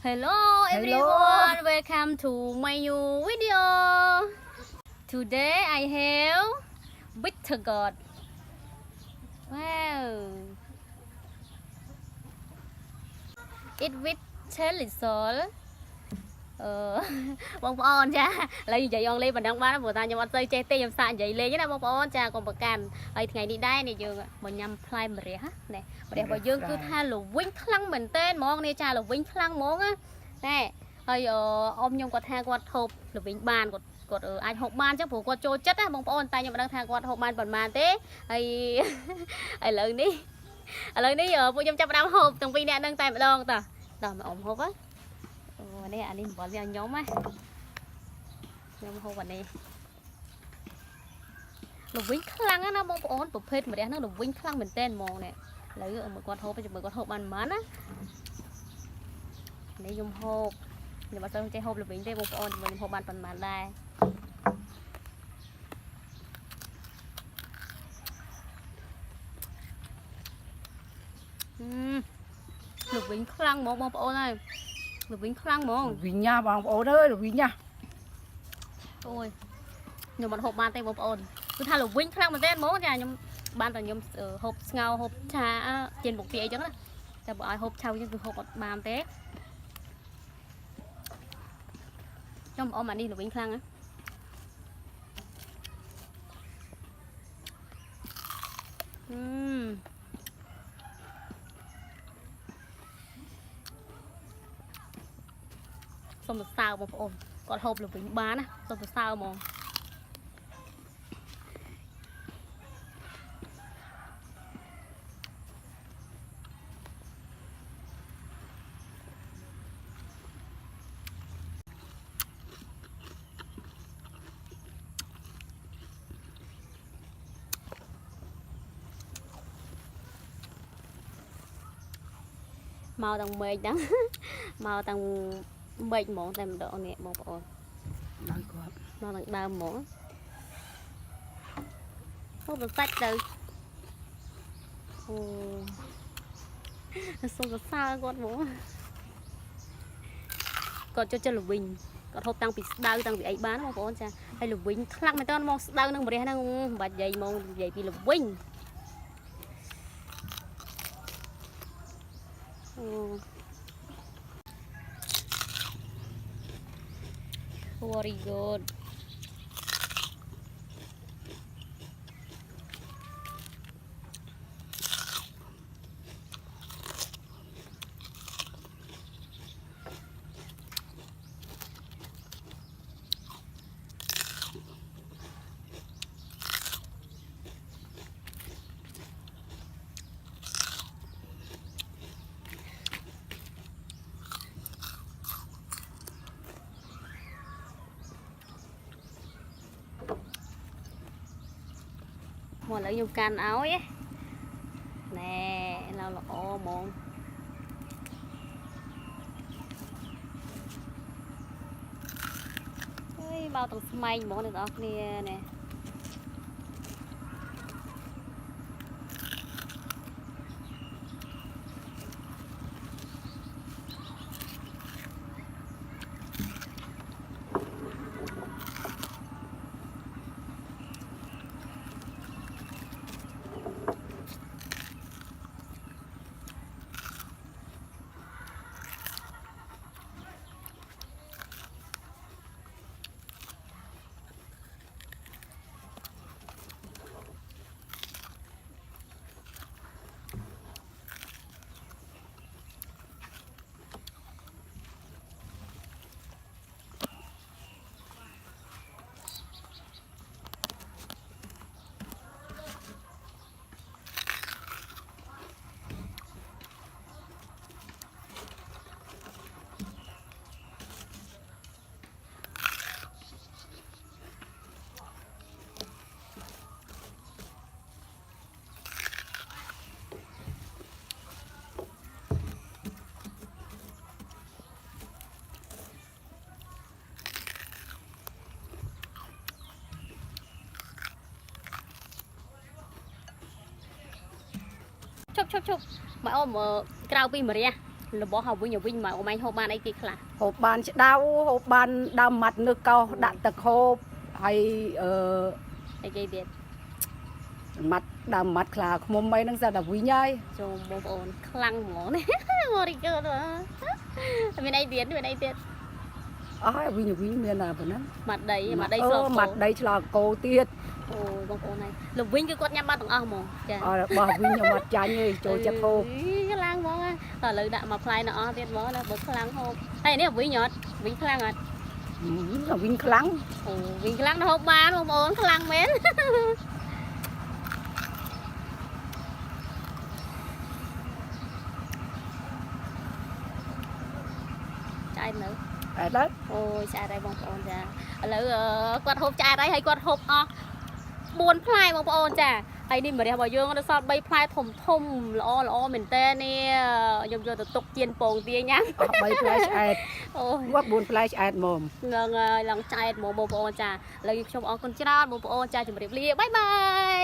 Hello everyone, welcome to my new video. Today I have bitter gourd. Wow. It with chili sauce. បងប្អូនចាឥឡូវនិយាយអង់គ្លេសបណ្ដឹងបានព្រោះតាខ្ញុំអត់សូវចេះទេខ្ញុំសាកនិយាយលេងណាបងប្អូនចាកុំប្រកាន់ហើយថ្ងៃនេះដែរនេះយើងមកញ៉ាំផ្លែម្រះណាម្រះរបស់យើងគឺថាល្វីងខ្លាំងមែនតើហ្មងនេះចាល្វីងខ្លាំងហ្មងណាហើយអ៊ំខ្ញុំគាត់ថាគាត់ហូបល្វីងបានគាត់អាចហូបបានចឹងព្រោះគាត់ចូលចិត្តណាបងប្អូនតែខ្ញុំមិនដឹងថាគាត់ហូបបានប៉ុន្មានទេហើយឥឡូវនេះពួកខ្ញុំចាប់ផ្ដើមហូបទាំងពីរនាក់នឹងតែម្ដងតោះមកអ៊ំហូបហ៎នេះអានេះអំបិលវាខ្ញុំហ៎ខ្ញុំហូបអានេះល្វីងខ្លាំងណាបងប្អូនប្រភេទម្រះហ្នឹងល្វីងខ្លាំងមែនតើហ្មងនេះឥឡូវមើលគាត់ហូបចាំមើលគាត់ហូបបានប៉ុន្មានណានេះខ្ញុំហូបខ្ញុំអត់សូវចេះហូបល្វីងទេបងប្អូនខ្ញុំហូបបានប៉ុន្មានដែរល្វីងខ្លាំងហ្មងបងប្អូនហើយល្វីងខ្លាំងហ្មងល្វីងញ៉ាបងប្អូនអើយល្វីងញ៉ាអូយខ្ញុំមិនហូបបានទេបងប្អូនគឺថាល្វីងខ្លាំងមែនទេហ្មងចាខ្ញុំបានតែខ្ញុំហូបស្ងោហូបឆាជៀនបុកទាអីចឹងណាតែបើឲ្យហូបឆៅចឹងគឺហូបអត់បានទេខ្ញុំអ៊ំអានេះល្វីងខ្លាំងណាសុំសរសើរបងប្អូនគាត់ហូបល្វីងបានណាសុំសរសើរហ្មងមកទាំងមេឃហ្នឹងមកទាំងមេឃហ្មងតែម្ដងនេះបងប្អូនដល់គាត់មកទាំងដើមហ្មងហូបសាច់ទៅអូសុំសរសើរគាត់ហ្មងគាត់ចូលចិត្តល្វីងគាត់ហូបតាំងពីស្ដៅតាំងពីអីបានបងប្អូនចាហើយល្វីងខ្លាំងមែនតើមកស្ដៅនឹងម្រះហ្នឹងមិនបាច់និយាយហ្មងនិយាយពីល្វីងVery good. Một lấy dùng can áo ấy nè nào là ô mồn bao tầng may món được không nè chụp mà ôm krau pi mà របស់ហៅវិញវិញមកអូម៉ាញហូបបានអីគេខ្លះ ហូបបានឆ្ដៅហូបបានដើមម៉ាត់នៅកោដាក់ទឹកហូបហើយអឺ អីគេទៀត ម៉ាត់ដើមម៉ាត់ខ្លាខ្មុំអីហ្នឹងស្អាតតែវិញហើយ ចូលបងប្អូនខ្លាំងហ្មងនេះមករីកើមានអីទៀតមានអីទៀត អស់ហើយវិញមានតែប៉ុណ្ណឹង ម៉ាត់ដីម៉ាត់ដីស្លក ម៉ាត់ដីឆ្លងគោទៀត អូបងប្អូនហើយលវិញគឺគាត់ញ៉ាំបានទាំងអស់ហ្មងចា អត់របស់វិញខ្ញុំអត់ចាញ់ទេចូលចិត្តហូប ខ្លាំងហ្មងតើឥឡូវដាក់មកផ្លែនៅអស់ទៀតហ្មងណាបើខ្លាំងហូបហើយនេះវិញអត់វិញខ្លាំងអត់ វិញខ្លាំង អូវិញខ្លាំងទៅហូបបានបងប្អូនខ្លាំងមែនចាយនៅ អត់ដល់ អូយឆ្អែតហើយបងប្អូនចាឥឡូវគាត់ហូបឆ្អែតហើយគាត់ហូបអស់4ផ្លែបងប្អូនចាហើយនេះម្រះរបស់យើងនៅសល់3ផ្លែធំល្អមែនតើនេះខ្ញុំយកទៅទុកជៀនពងទាញ៉ាំ អស់3ផ្លែឆ្អែត អូយ គាត់4ផ្លែឆ្អែតហ្មង ឡើងឆ្អែតហ្មងបងប្អូនចាឥឡូវខ្ញុំអរគុណច្រើនបងប្អូនចាជម្រាបលាបាយបាយ